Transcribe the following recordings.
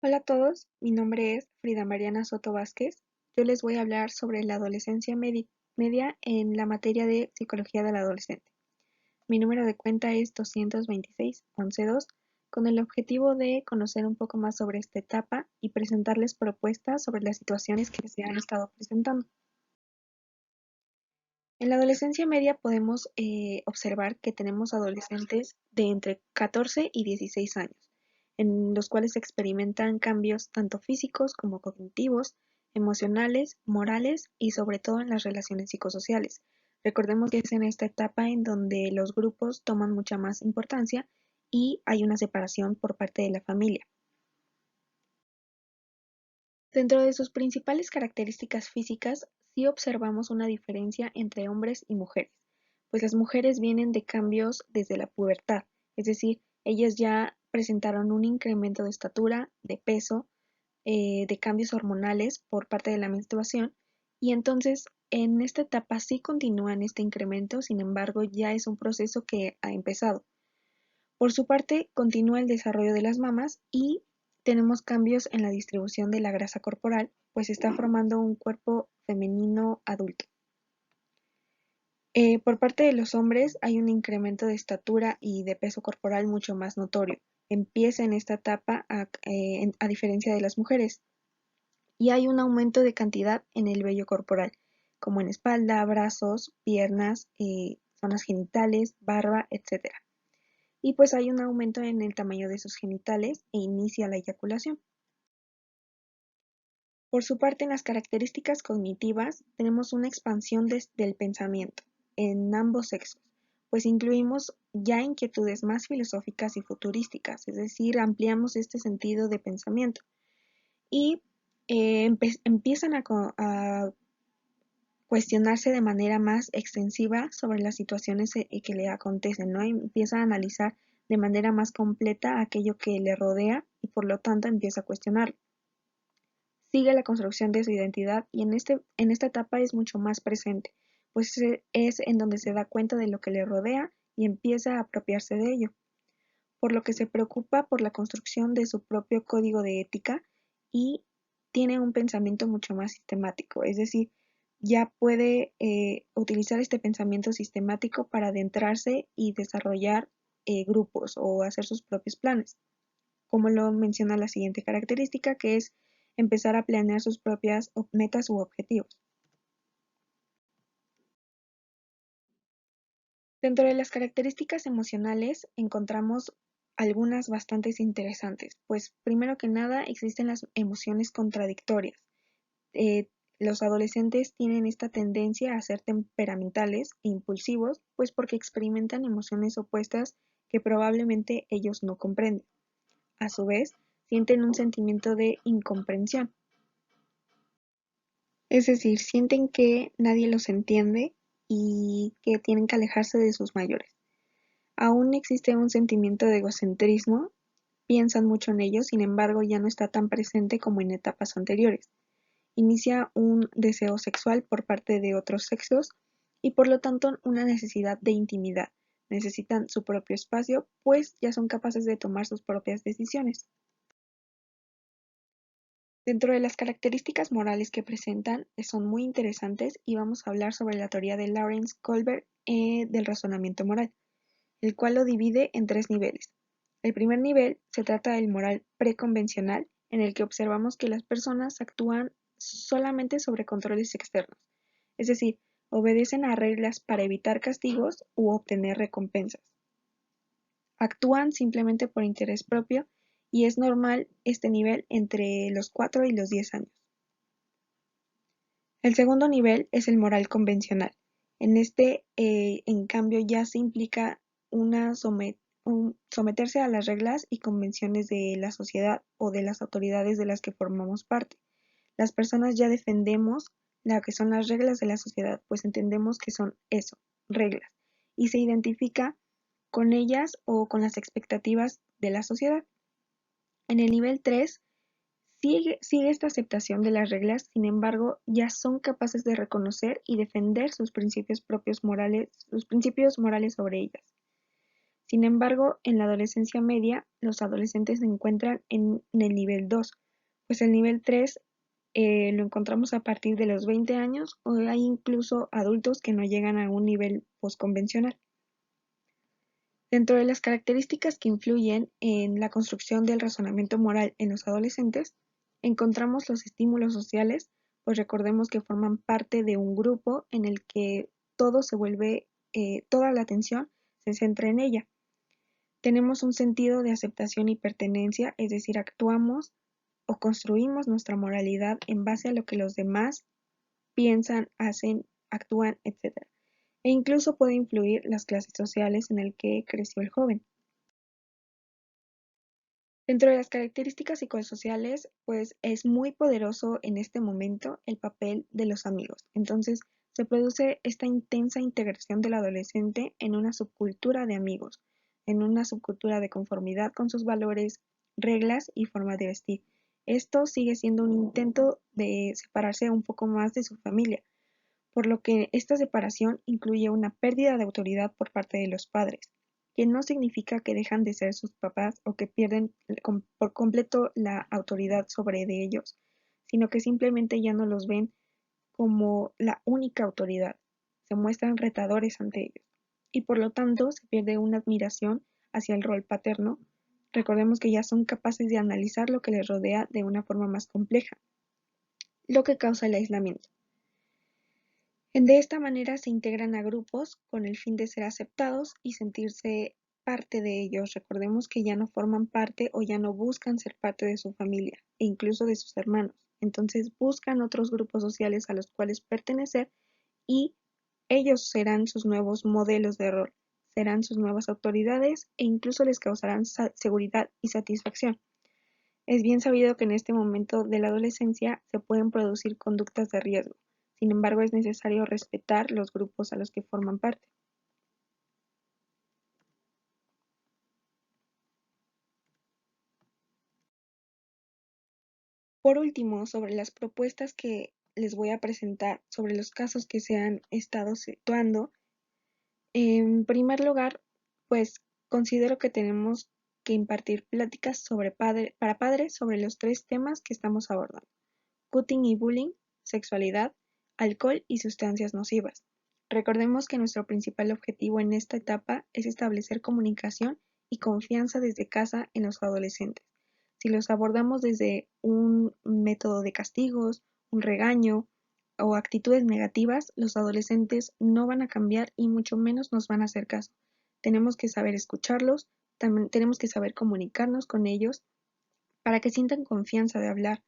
Hola a todos, mi nombre es Frida Mariana Soto Vázquez. Yo les voy a hablar sobre la adolescencia media en la materia de psicología del adolescente. Mi número de cuenta es 226-11-2, con el objetivo de conocer un poco más sobre esta etapa y presentarles propuestas sobre las situaciones que se han estado presentando. En la adolescencia media podemos observar que tenemos adolescentes de entre 14 y 16 años, en los cuales se experimentan cambios tanto físicos como cognitivos, emocionales, morales y sobre todo en las relaciones psicosociales. Recordemos que es en esta etapa en donde los grupos toman mucha más importancia y hay una separación por parte de la familia. Dentro de sus principales características físicas, sí observamos una diferencia entre hombres y mujeres, pues las mujeres vienen de cambios desde la pubertad, es decir, ellas ya presentaron un incremento de estatura, de peso, de cambios hormonales por parte de la menstruación, y entonces en esta etapa sí continúan este incremento, sin embargo ya es un proceso que ha empezado. Por su parte, continúa el desarrollo de las mamas y tenemos cambios en la distribución de la grasa corporal, pues se está formando un cuerpo femenino adulto. Por parte de los hombres hay un incremento de estatura y de peso corporal mucho más notorio. Empieza en esta etapa a diferencia de las mujeres. Y hay un aumento de cantidad en el vello corporal, como en espalda, brazos, piernas, zonas genitales, barba, etc. Y pues hay un aumento en el tamaño de sus genitales e inicia la eyaculación. Por su parte, en las características cognitivas tenemos una expansión del pensamiento en ambos sexos, pues incluimos ya inquietudes más filosóficas y futurísticas, es decir, ampliamos este sentido de pensamiento y empiezan a cuestionarse de manera más extensiva sobre las situaciones que le acontecen, ¿no? Empieza a analizar de manera más completa aquello que le rodea y por lo tanto empieza a cuestionarlo. Sigue la construcción de su identidad y en esta etapa es mucho más presente, pues es en donde se da cuenta de lo que le rodea y empieza a apropiarse de ello, por lo que se preocupa por la construcción de su propio código de ética y tiene un pensamiento mucho más sistemático, es decir, ya puede utilizar este pensamiento sistemático para adentrarse y desarrollar grupos o hacer sus propios planes, como lo menciona la siguiente característica, que es empezar a planear sus propias metas u objetivos. Dentro de las características emocionales encontramos algunas bastante interesantes, pues primero que nada existen las emociones contradictorias. Eh, los adolescentes tienen esta tendencia a ser temperamentales e impulsivos, pues porque experimentan emociones opuestas que probablemente ellos no comprenden. A su vez, sienten un sentimiento de incomprensión, es decir, sienten que nadie los entiende y que tienen que alejarse de sus mayores. Aún existe un sentimiento de egocentrismo, piensan mucho en ello, sin embargo ya no está tan presente como en etapas anteriores. Inicia un deseo sexual por parte de otros sexos y por lo tanto una necesidad de intimidad. Necesitan su propio espacio, pues ya son capaces de tomar sus propias decisiones. Dentro de las características morales que presentan son muy interesantes y vamos a hablar sobre la teoría de Lawrence Kohlberg del razonamiento moral, el cual lo divide en tres niveles. El primer nivel se trata del moral preconvencional, en el que observamos que las personas actúan solamente sobre controles externos, es decir, obedecen a reglas para evitar castigos u obtener recompensas. Actúan simplemente por interés propio y es normal este nivel entre los 4 y los 10 años. El segundo nivel es el moral convencional. En este, en cambio, ya se implica someterse a las reglas y convenciones de la sociedad o de las autoridades de las que formamos parte. Las personas ya defendemos lo que son las reglas de la sociedad, pues entendemos que son eso, reglas, y se identifica con ellas o con las expectativas de la sociedad. En el nivel 3 sigue esta aceptación de las reglas, sin embargo, ya son capaces de reconocer y defender sus principios morales sobre ellas. Sin embargo, en la adolescencia media, los adolescentes se encuentran en el nivel 2, pues el nivel 3 lo encontramos a partir de los 20 años o hay incluso adultos que no llegan a un nivel postconvencional. Dentro de las características que influyen en la construcción del razonamiento moral en los adolescentes, encontramos los estímulos sociales, pues recordemos que forman parte de un grupo en el que todo se vuelve, toda la atención se centra en ella. Tenemos un sentido de aceptación y pertenencia, es decir, actuamos o construimos nuestra moralidad en base a lo que los demás piensan, hacen, actúan, etc. E incluso puede influir las clases sociales en el que creció el joven. Dentro de las características psicosociales, pues es muy poderoso en este momento el papel de los amigos. Entonces, se produce esta intensa integración del adolescente en una subcultura de amigos, en una subcultura de conformidad con sus valores, reglas y forma de vestir. Esto sigue siendo un intento de separarse un poco más de su familia, por lo que esta separación incluye una pérdida de autoridad por parte de los padres, que no significa que dejan de ser sus papás o que pierden por completo la autoridad sobre de ellos, sino que simplemente ya no los ven como la única autoridad, se muestran retadores ante ellos, y por lo tanto se pierde una admiración hacia el rol paterno. Recordemos que ya son capaces de analizar lo que les rodea de una forma más compleja, lo que causa el aislamiento. De esta manera se integran a grupos con el fin de ser aceptados y sentirse parte de ellos. Recordemos que ya no forman parte o ya no buscan ser parte de su familia e incluso de sus hermanos. Entonces buscan otros grupos sociales a los cuales pertenecer y ellos serán sus nuevos modelos de rol, serán sus nuevas autoridades e incluso les causarán seguridad y satisfacción. Es bien sabido que en este momento de la adolescencia se pueden producir conductas de riesgo. Sin embargo, es necesario respetar los grupos a los que forman parte. Por último, sobre las propuestas que les voy a presentar, sobre los casos que se han estado situando, en primer lugar, pues considero que tenemos que impartir pláticas para padres sobre los tres temas que estamos abordando: cutting y bullying, sexualidad, alcohol y sustancias nocivas. Recordemos que nuestro principal objetivo en esta etapa es establecer comunicación y confianza desde casa en los adolescentes. Si los abordamos desde un método de castigos, un regaño o actitudes negativas, los adolescentes no van a cambiar y mucho menos nos van a hacer caso. Tenemos que saber escucharlos, también tenemos que saber comunicarnos con ellos para que sientan confianza de hablar.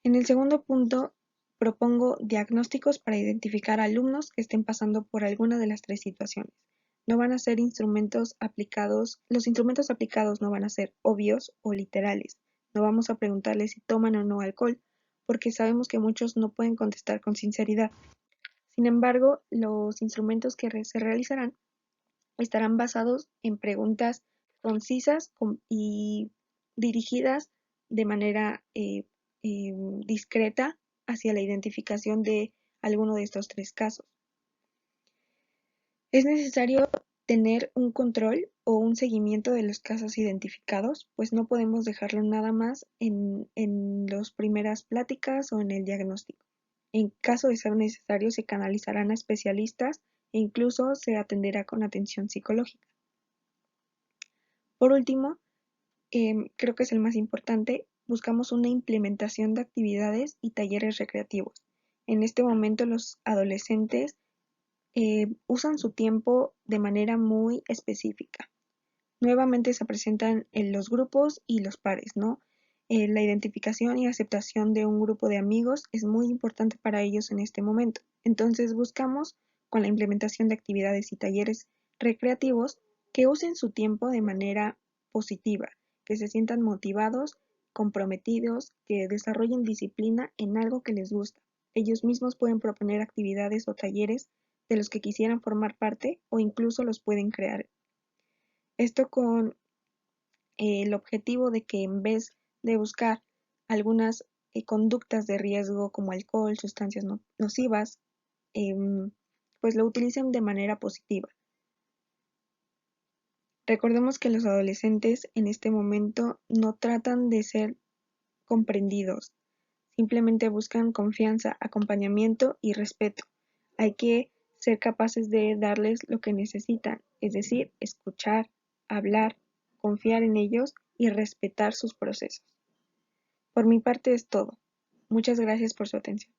En el segundo punto, propongo diagnósticos para identificar alumnos que estén pasando por alguna de las tres situaciones. No van a ser instrumentos aplicados, los instrumentos aplicados no van a ser obvios o literales. No vamos a preguntarles si toman o no alcohol, porque sabemos que muchos no pueden contestar con sinceridad. Sin embargo, los instrumentos que se realizarán estarán basados en preguntas concisas y dirigidas de manera discreta hacia la identificación de alguno de estos tres casos. Es necesario tener un control o un seguimiento de los casos identificados, pues no podemos dejarlo nada más en las primeras pláticas o en el diagnóstico. En caso de ser necesario, se canalizarán a especialistas e incluso se atenderá con atención psicológica. Por último, creo que es el más importante, buscamos una implementación de actividades y talleres recreativos. En este momento los adolescentes usan su tiempo de manera muy específica. Nuevamente se presentan en los grupos y los pares, ¿no? La identificación y aceptación de un grupo de amigos es muy importante para ellos en este momento. Entonces buscamos, con la implementación de actividades y talleres recreativos, que usen su tiempo de manera positiva, que se sientan motivados, comprometidos, que desarrollen disciplina en algo que les gusta. Ellos mismos pueden proponer actividades o talleres de los que quisieran formar parte o incluso los pueden crear. Esto con el objetivo de que en vez de buscar algunas conductas de riesgo como alcohol, sustancias nocivas, pues lo utilicen de manera positiva. Recordemos que los adolescentes en este momento no tratan de ser comprendidos, simplemente buscan confianza, acompañamiento y respeto. Hay que ser capaces de darles lo que necesitan, es decir, escuchar, hablar, confiar en ellos y respetar sus procesos. Por mi parte es todo. Muchas gracias por su atención.